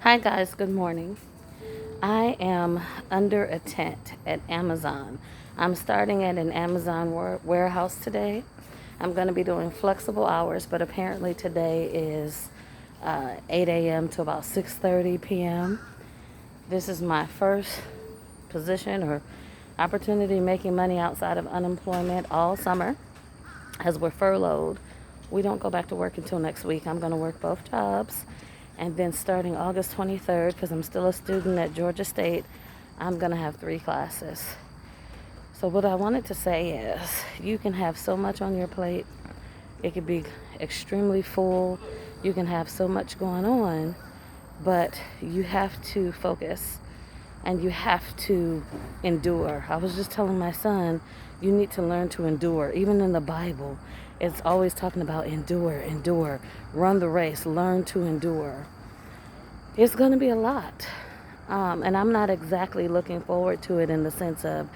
Hi guys, good morning. I am under a tent at Amazon. I'm starting at an Amazon warehouse today. I'm going to be doing flexible hours, but apparently today is 8 a.m. to about 6:30 p.m. This is my first position or opportunity making money outside of unemployment all summer as we're furloughed. We don't go back to work until next week. I'm going to work both jobs. And then starting August 23rd, because I'm still a student at Georgia State, I'm going to have 3 classes. So what I wanted to say is you can have so much on your plate. It could be extremely full. You can have so much going on, but you have to focus and you have to endure. I was just telling my son, you need to learn to endure. Even in the Bible, it's always talking about endure, run the race, learn to endure. It's going to be a lot. And I'm not exactly looking forward to it in the sense of,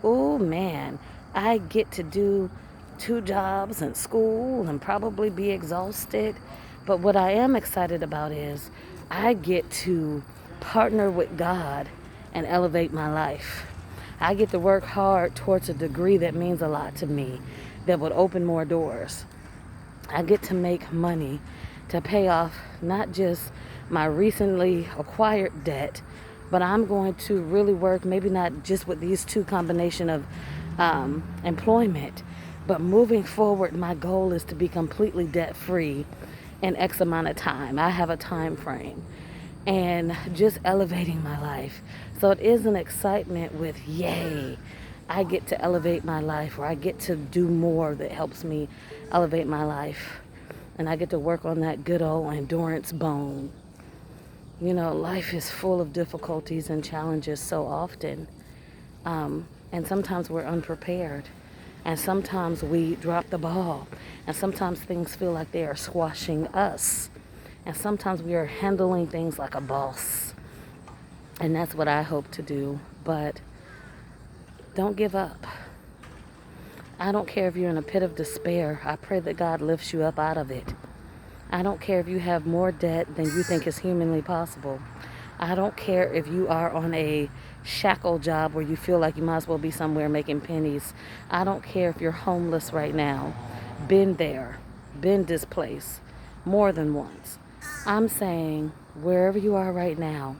oh man, I get to do 2 jobs and school and probably be exhausted. But what I am excited about is I get to partner with God and elevate my life. I get to work hard towards a degree that means a lot to me, that would open more doors. I get to make money to pay off not just my recently acquired debt, but I'm going to really work, maybe not just with these two combination of employment, but moving forward, my goal is to be completely debt free in X amount of time. I have a time frame and just elevating my life. So it is an excitement with, yay, I get to elevate my life, or I get to do more that helps me elevate my life. And I get to work on that good old endurance bone. You know, life is full of difficulties and challenges so often. And sometimes we're unprepared. And sometimes we drop the ball. And sometimes things feel like they are squashing us. And sometimes we are handling things like a boss. And that's what I hope to do. But don't give up. I don't care if you're in a pit of despair. I pray that God lifts you up out of it. I don't care if you have more debt than you think is humanly possible. I don't care if you are on a shackle job where you feel like you might as well be somewhere making pennies. I don't care if you're homeless right now. Been there, been displaced more than once. I'm saying wherever you are right now,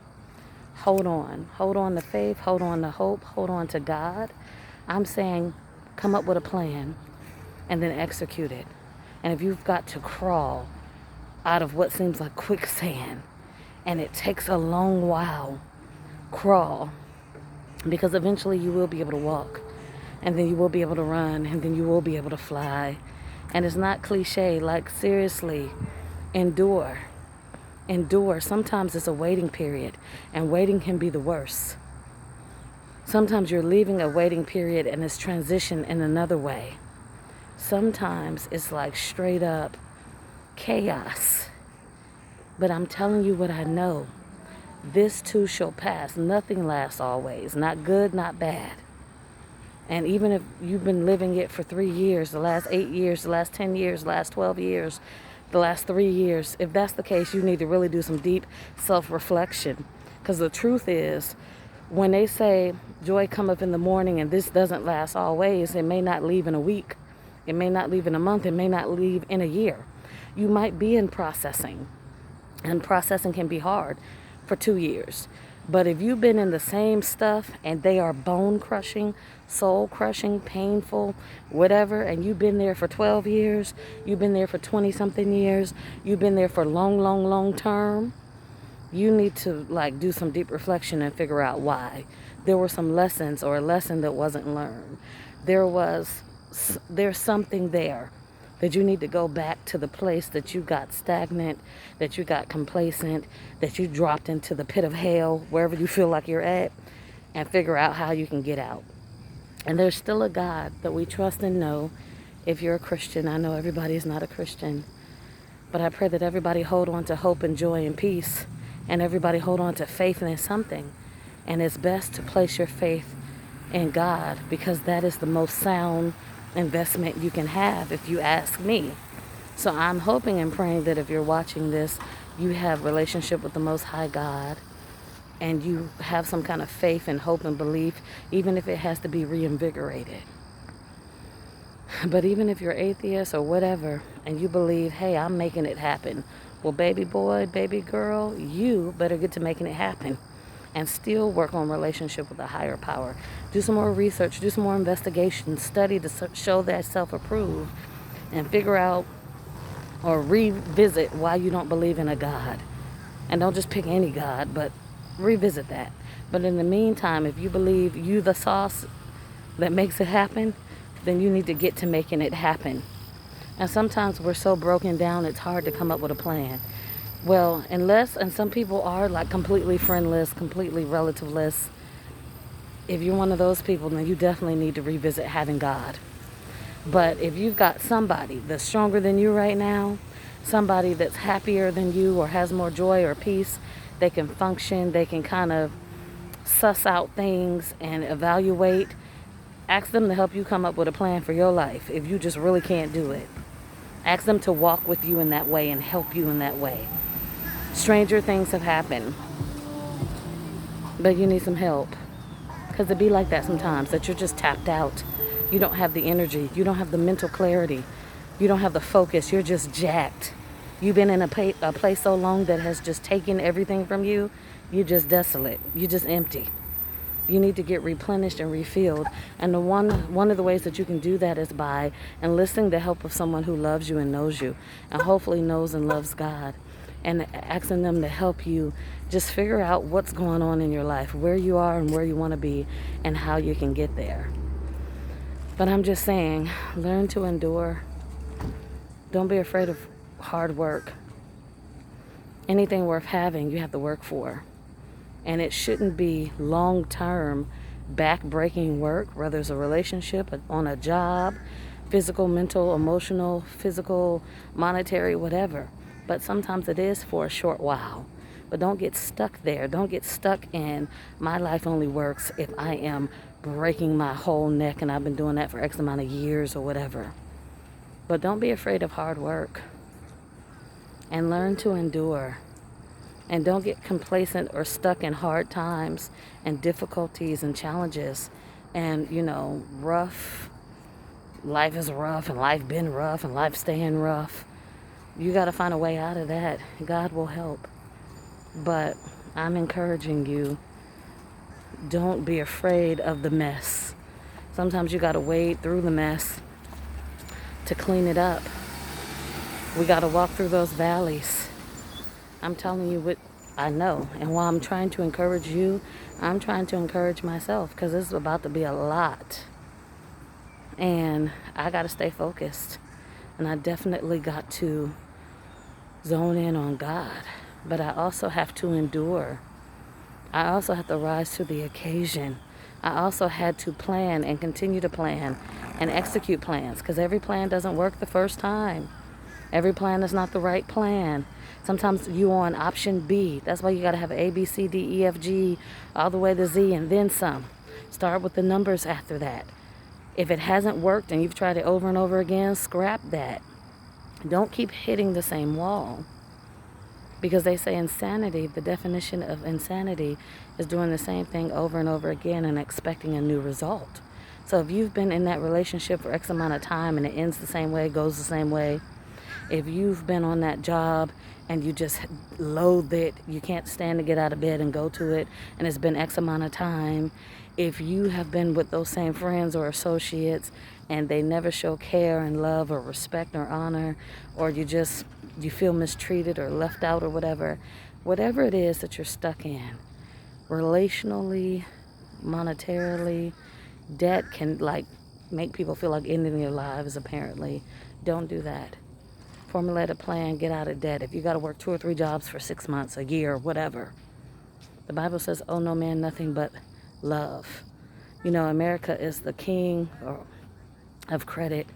hold on. Hold on to faith, hold on to hope, hold on to God. I'm saying come up with a plan and then execute it. And if you've got to crawl out of what seems like quicksand and it takes a long while, crawl, because eventually you will be able to walk, and then you will be able to run, and then you will be able to fly. And it's not cliche, like seriously, endure. Sometimes it's a waiting period, and waiting can be the worst. Sometimes you're leaving a waiting period and it's transition in another way. Sometimes it's like straight up chaos. But I'm telling you what I know. This too shall pass. Nothing lasts always. Not good, not bad. And even if you've been living it for 3 years, the last 8 years, the last 10 years, the last 12 years, the last 3 years, if that's the case, you need to really do some deep self-reflection. Because the truth is, when they say joy cometh in the morning and this doesn't last always, it may not leave in a week. It may not leave in a month. It may not leave in a year. You might be in processing. And processing can be hard for 2 years. But if you've been in the same stuff and they are bone crushing, soul crushing, painful, whatever, and you've been there for 12 years, you've been there for 20 something years, you've been there for long term, you need to like do some deep reflection and figure out why. There were some lessons or a lesson that wasn't learned. There's something there that you need to go back to the place that you got stagnant, that you got complacent, that you dropped into the pit of hell, wherever you feel like you're at, and figure out how you can get out. And there's still a God that we trust and know. If you're a Christian, I know everybody is not a Christian, but I pray that everybody hold on to hope and joy and peace, and everybody hold on to faith in something. And it's best to place your faith in God, because that is the most sound investment you can have, if you ask me. So I'm hoping and praying that if you're watching this, you have relationship with the Most High God, and you have some kind of faith and hope and belief, even if it has to be reinvigorated. But even if you're atheist or whatever, and you believe, hey, I'm making it happen, well, baby boy, baby girl, you better get to making it happen and still work on relationship with a higher power. Do some more research, do some more investigation, study to show that self-approved, and figure out or revisit why you don't believe in a God. And don't just pick any God, but revisit that. But in the meantime, if you believe you the sauce that makes it happen, then you need to get to making it happen. And sometimes we're so broken down, it's hard to come up with a plan. Well, and some people are like completely friendless, completely relativeless. If you're one of those people, then you definitely need to revisit having God. But if you've got somebody that's stronger than you right now, somebody that's happier than you or has more joy or peace, they can function, they can kind of suss out things and evaluate. Ask them to help you come up with a plan for your life if you just really can't do it. Ask them to walk with you in that way and help you in that way. Stranger things have happened, but you need some help. Because it be like that sometimes, that you're just tapped out. You don't have the energy. You don't have the mental clarity. You don't have the focus. You're just jacked. You've been in a place so long that has just taken everything from you. You're just desolate. You're just empty. You need to get replenished and refilled. And one of the ways that you can do that is by enlisting the help of someone who loves you and knows you, and hopefully knows and loves God, and asking them to help you just figure out what's going on in your life, where you are and where you want to be, and how you can get there. But I'm just saying, learn to endure. Don't be afraid of hard work. Anything worth having, you have to work for. And it shouldn't be long-term, back-breaking work, whether it's a relationship, on a job, physical, mental, emotional, physical, monetary, whatever. But sometimes it is for a short while. But don't get stuck there. Don't get stuck in, my life only works if I am breaking my whole neck and I've been doing that for X amount of years or whatever. But don't be afraid of hard work. And learn to endure. And don't get complacent or stuck in hard times and difficulties and challenges. And, rough. Life is rough, and life been rough, and life staying rough. You got to find a way out of that. God will help. But I'm encouraging you, don't be afraid of the mess. Sometimes you got to wade through the mess to clean it up. We got to walk through those valleys. I'm telling you what I know. And while I'm trying to encourage you, I'm trying to encourage myself, because this is about to be a lot. And I got to stay focused. And I definitely got to zone in on God. But I also have to endure. I also have to rise to the occasion. I also had to plan and continue to plan and execute plans, because every plan doesn't work the first time. Every plan is not the right plan. Sometimes you on option B. That's why you got to have A, B, C, D, E, F, G, all the way to Z, and then some. Start with the numbers after that. If it hasn't worked and you've tried it over and over again, scrap that. Don't keep hitting the same wall. Because they say insanity, the definition of insanity is doing the same thing over and over again and expecting a new result. So if you've been in that relationship for X amount of time and it ends the same way, goes the same way, if you've been on that job and you just loathe it, you can't stand to get out of bed and go to it, and it's been X amount of time, if you have been with those same friends or associates and they never show care and love or respect or honor, or you feel mistreated or left out or whatever it is that you're stuck in, relationally, monetarily, debt can make people feel like ending their lives, apparently. Don't do that. Formulate a plan, get out of debt. If you got to work 2 or 3 jobs for 6 months, a year, whatever. The Bible says, owe no man nothing but love. America is the king of credit.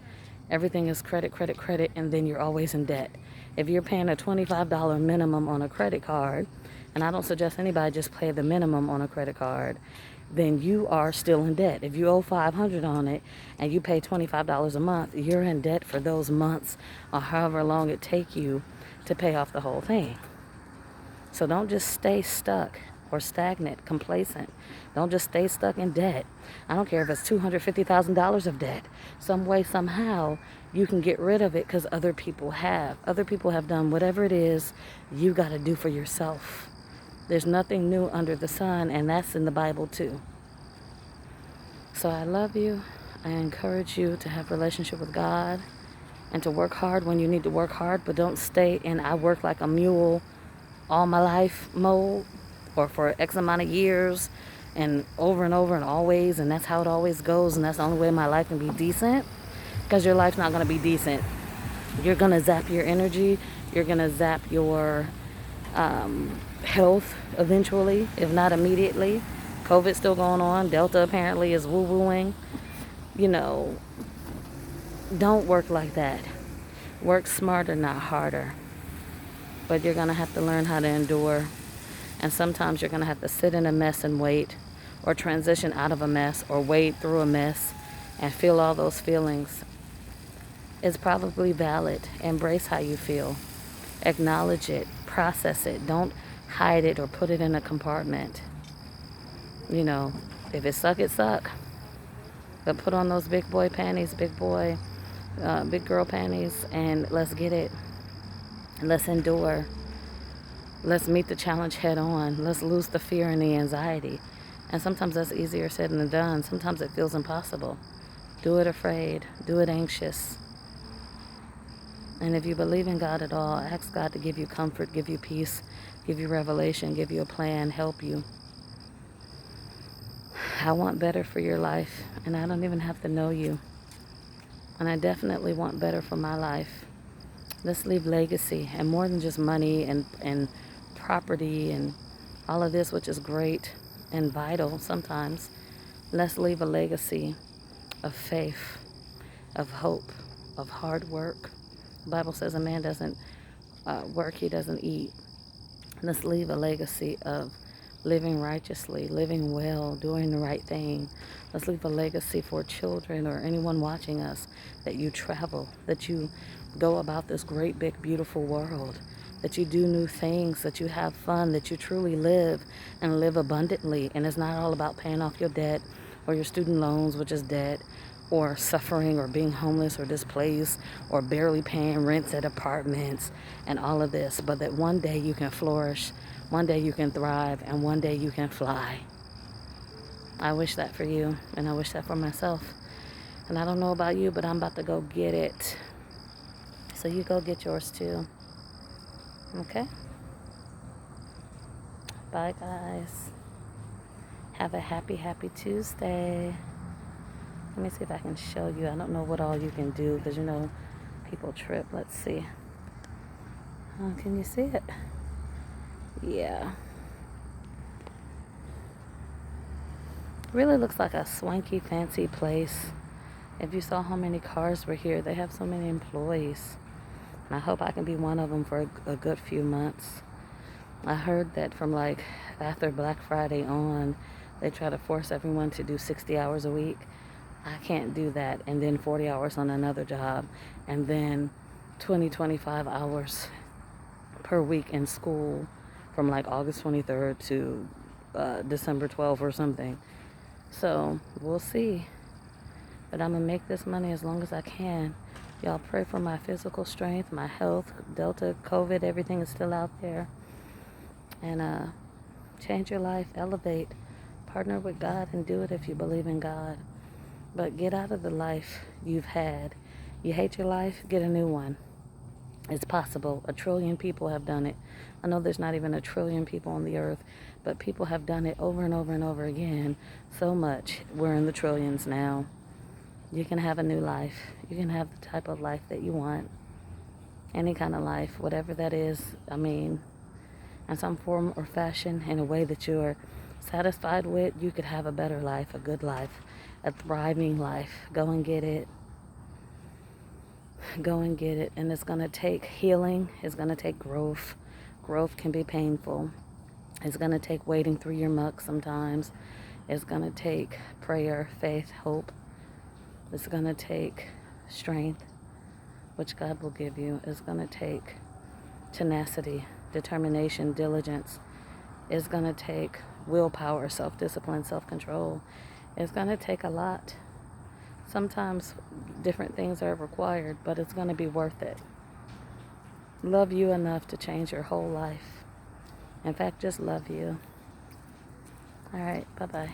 Everything is credit, credit, credit, and then you're always in debt. If you're paying a $25 minimum on a credit card, and I don't suggest anybody just pay the minimum on a credit card, then you are still in debt. If you owe $500 on it and you pay $25 a month, you're in debt for those months or however long it take you to pay off the whole thing. So don't just stay stuck or stagnant, complacent. Don't just stay stuck in debt. I don't care if it's $250,000 of debt. Some way, somehow, you can get rid of it because other people have. Other people have done whatever it is you got to do for yourself. There's nothing new under the sun, and that's in the Bible too. So I love you. I encourage you to have a relationship with God and to work hard when you need to work hard, but don't stay in I work like a mule all my life mode or for X amount of years and over and always, and that's how it always goes, and that's the only way my life can be decent, because your life's not going to be decent. You're going to zap your energy. You're going to zap your health eventually, if not immediately. COVID's still going on. Delta apparently is woo-wooing. You know, don't work like that. Work smarter, not harder. But you're going to have to learn how to endure. And sometimes you're going to have to sit in a mess and wait, or transition out of a mess, or wade through a mess and feel all those feelings. It's probably valid. Embrace how you feel. Acknowledge it. Process it. Don't hide it or put it in a compartment. You know, if it suck, it suck. But put on those big boy panties, big girl panties, and let's get it. Let's endure. Let's meet the challenge head on. Let's lose the fear and the anxiety. And sometimes that's easier said than done. Sometimes it feels impossible. Do it afraid. Do it anxious. And if you believe in God at all, ask God to give you comfort, give you peace, give you revelation, give you a plan, help you. I want better for your life, and I don't even have to know you. And I definitely want better for my life. Let's leave legacy, and more than just money and property and all of this, which is great and vital sometimes. Let's leave a legacy of faith, of hope, of hard work. The Bible says a man doesn't work, he doesn't eat. Let's leave a legacy of living righteously, living well, doing the right thing. Let's leave a legacy for children or anyone watching us, that you travel, that you go about this great, big, beautiful world, that you do new things, that you have fun, that you truly live and live abundantly. And it's not all about paying off your debt or your student loans, which is debt, or suffering or being homeless or displaced or barely paying rents at apartments and all of this, but that one day you can flourish, one day you can thrive, and one day you can fly. I wish that for you, and I wish that for myself. And I don't know about you, but I'm about to go get it. So you go get yours too. Okay? Bye, guys. Have a happy, happy Tuesday. Let me see if I can show you. I don't know what all you can do, because, you know, people trip. Let's see. Can you see it? Yeah. Really looks like a swanky, fancy place. If you saw how many cars were here, they have so many employees. And I hope I can be one of them for a good few months. I heard that from like after Black Friday on, they try to force everyone to do 60 hours a week. I can't do that, and then 40 hours on another job, and then 25 hours per week in school from like August 23rd to December 12th or something. So we'll see. But I'm going to make this money as long as I can. Y'all pray for my physical strength, my health. Delta, COVID, everything is still out there. And change your life, elevate, partner with God, and do it if you believe in God. But get out of the life you've had. You hate your life, get a new one. It's possible. 1 trillion people have done it. I know there's not even 1 trillion people on the earth, but people have done it over and over and over again. So much. We're in the trillions now. You can have a new life. You can have the type of life that you want. Any kind of life, whatever that is. I mean, in some form or fashion, in a way that you're satisfied with, you could have a better life, a good life, a thriving life. Go and get it. Go and get it. And it's going to take healing. It's going to take growth. Growth can be painful. It's going to take wading through your muck sometimes. It's going to take prayer, faith, hope. It's going to take strength, which God will give you. It's going to take tenacity, determination, diligence. It's going to take willpower, self-discipline, self-control. It's going to take a lot. Sometimes different things are required, but it's going to be worth it. Love you enough to change your whole life. In fact, just love you. All right, bye-bye.